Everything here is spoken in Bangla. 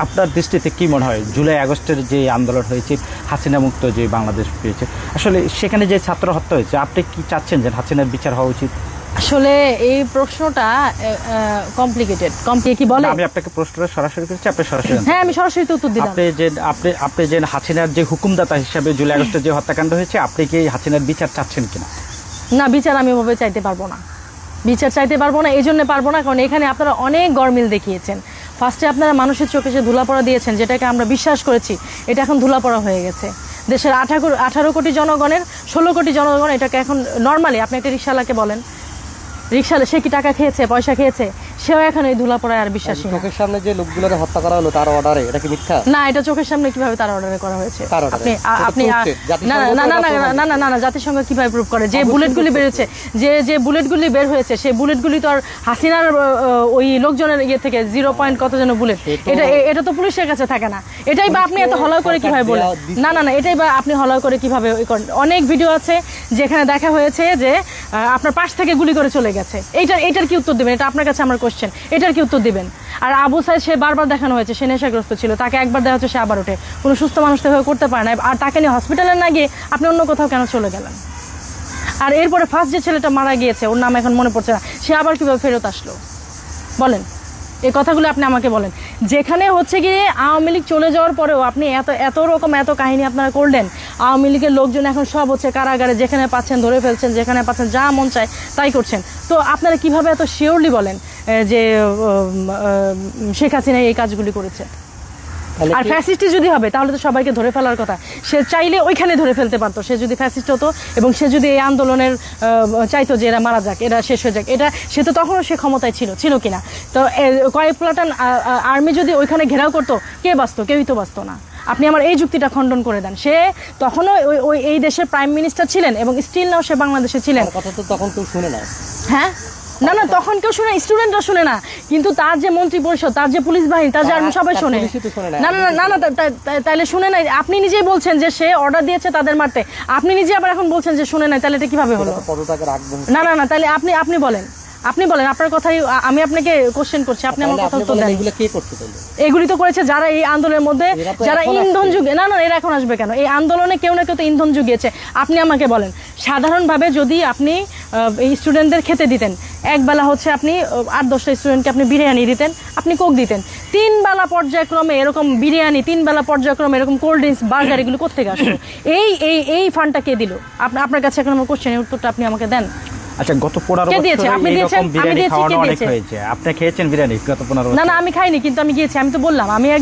আপনার দৃষ্টিতে কি মনে হয় জুলাই আগস্টের যে আন্দোলন হয়েছে, হাসিনা মুক্ত যে বাংলাদেশ পেয়েছে, আসলে সেখানে যে ছাত্র হত্যা হয়েছে, আপনি কি চাচ্ছেন যে হাসিনার বিচার হওয়া উচিত? আসলে এই প্রশ্নটা কমপ্লিকেটেড কি বলে? আমি আপনাকে প্রশ্নটা সরাসরি করেছি, আপনি সরাসরি হ্যাঁ, আমি সরাসরি উত্তর দিলাম। আপনি যে হাসিনার যে হুকুমদাতা হিসাবে জুলাই আগস্টের যে হত্যাকাণ্ড হয়েছে, আপনি কি হাসিনার বিচার চাচ্ছেন কিনা? না, বিচার আমি ওভাবে চাইতে পারবো না। বিচার চাইতে পারবো না, এই জন্য পারবো না কারণ এখানে আপনারা অনেক গরমিল দেখিয়েছেন। ফার্স্টে আপনারা মানুষের চোখে যে ধুলাপড়া দিয়েছেন, যেটাকে আমরা বিশ্বাস করেছি, এটা এখন ধুলাপড়া হয়ে গেছে। দেশের 18 কোটি জনগণের 16 কোটি জনগণ এটাকে এখন নর্মালি, আপনি একটা রিক্সাওয়ালাকে বলেন, রিক্সাওয়ালা সে কি টাকা খেয়েছে, পয়সা খেয়েছে, সেও এখন এই ধুলাপড়ায় আর বিশ্বাসী না। চোখের সামনে যে লোকগুলোর হত্যা করা হলো তার অর্ডারে, এটা কি মিথ্যা? না, এটা চোখের সামনে কিভাবে তার অর্ডারে করা হয়েছে? আপনি না না না না না না না জাতিসংঘ কিভাবে প্রুভ করে? যে বুলেটগুলি বেরোচ্ছে, যে বুলেটগুলি বের হয়েছে, সেই বুলেটগুলি তো আর হাসিনার ওই লোকজনের ইয়ে থেকে 0. কত যেন বুলেট, এটা তো পুলিশের কাছে থাকে না। এটাই বা আপনি এত হলাও করে কিভাবে বলেন? না না না, এটাই বা আপনি হলাও করে কিভাবে করেন? অনেক ভিডিও আছে যেখানে দেখা হয়েছে যে আপনার পাশ থেকে গুলি করে চলে গেছে। এইটার কি উত্তর দেবেন? এটা আপনার কাছে আমার কোশ্চেন, এটার কি উত্তর দিবেন? আর আবু সাইদ, সে বারবার দেখানো হয়েছে সে নেশাগ্রস্ত ছিল, তাকে একবার দেওয়া হচ্ছে, সে আবার ওঠে। কোনো সুস্থ মানুষ তো এভাবে করতে পারে না। আর তাকে নিয়ে হসপিটালে না গিয়ে আপনি অন্য কোথাও কেন চলে গেলেন? আর এরপরে ফার্স্ট যে ছেলেটা মারা গিয়েছে, ওর নাম এখন মনে পড়ছে না, সে আবার কীভাবে ফেরত আসলো বলেন? এই কথাগুলো আপনি আমাকে বলেন। যেখানে হচ্ছে গিয়ে আওয়ামী লীগ চলে যাওয়ার পরেও আপনি এত কাহিনী আপনারা করলেন। আওয়ামী লীগের লোকজন এখন সব হচ্ছে কারাগারে, যেখানে পাচ্ছেন ধরে ফেলছেন, যেখানে পাচ্ছেন যা মন চায় তাই করছেন। তো আপনারা কিভাবে এত শিওরলি বলেন যে শেখ হাসিনা এই কাজগুলি করেছে? আর ফ্যাসিস্টই যদি হবে তাহলে তো সবাইকে ধরে ফেলার কথা। সে চাইলে ওইখানে ধরে ফেলতে পারতো, সে যদি ফ্যাসিস্ট হতো এবং সে যদি এই আন্দোলনের চাইতো যে এরা মারা যাক, এরা শেষ হয়ে যাক, এটা সে তো তখনও সে ক্ষমতায় ছিল কিনা? তো কয়েক প্লাটান আর্মি যদি ওইখানে ঘেরাও করতো, কে বাঁচতো? কেউই তো বাঁচতো না। আপনি আমার এই যুক্তিটা খণ্ডন করে দেন। সে তখনও ওই এই দেশের প্রাইম মিনিস্টার ছিলেন এবং স্টিল নাও সে বাংলাদেশে ছিলেন। কথা তো তখন কেউ শুনে না। হ্যাঁ, না না, তখন কেউ শুনে, স্টুডেন্টরা শুনে না, কিন্তু তার যে মন্ত্রী পরিষদ, তার যে পুলিশ বাহিনী, তার যে আর্মি, সবাই শোনে। না না না না, তাইলে শুনে নাই? আপনি নিজেই বলছেন যে সে অর্ডার দিয়েছে তাদের মারতে, আপনি নিজে আবার এখন বলছেন যে শুনে নাই, তাহলে এটা কিভাবে হলো? না না না, তাহলে আপনি বলেন, আপনার কথাই আমি আপনাকে কোশ্চেন করছি, আপনি আমার কথা উত্তর দেন। এগুলি তো করেছে যারা এই আন্দোলনের মধ্যে, যারা ইন্ধন যুগে, না না, এরা এখন আসবে কেন? এই আন্দোলনে কেউ না কেউ তো ইন্ধন যুগিয়েছে। আপনি আমাকে বলেন, সাধারণভাবে যদি আপনি এই স্টুডেন্টদের খেতে দিতেন, একবেলা হচ্ছে আপনি 8-10টা স্টুডেন্টকে আপনি বিরিয়ানি দিতেন, আপনি কোক দিতেন, 3 বেলা পর্যায়ক্রমে এরকম বিরিয়ানি, 3 বেলা পর্যায়ক্রমে এরকম কোল্ড ড্রিঙ্কস, বার্গার, এগুলো কোথেকে আসলো? এই ফান্ডটা কে দিল? আপনার কাছে এখন আমার কোশ্চেনের উত্তরটা আপনি আমাকে দেন। আচ্ছা, গত 15 বছরে এরকম বিরিয়ানি খাওয়ানো অনেক হয়েছে। আপনি খেয়েছেন বিরিয়ানি গত 15 বছর? না না, আমি খাইনি, কিন্তু আমি গিয়েছি। আমি তো বললাম, আমি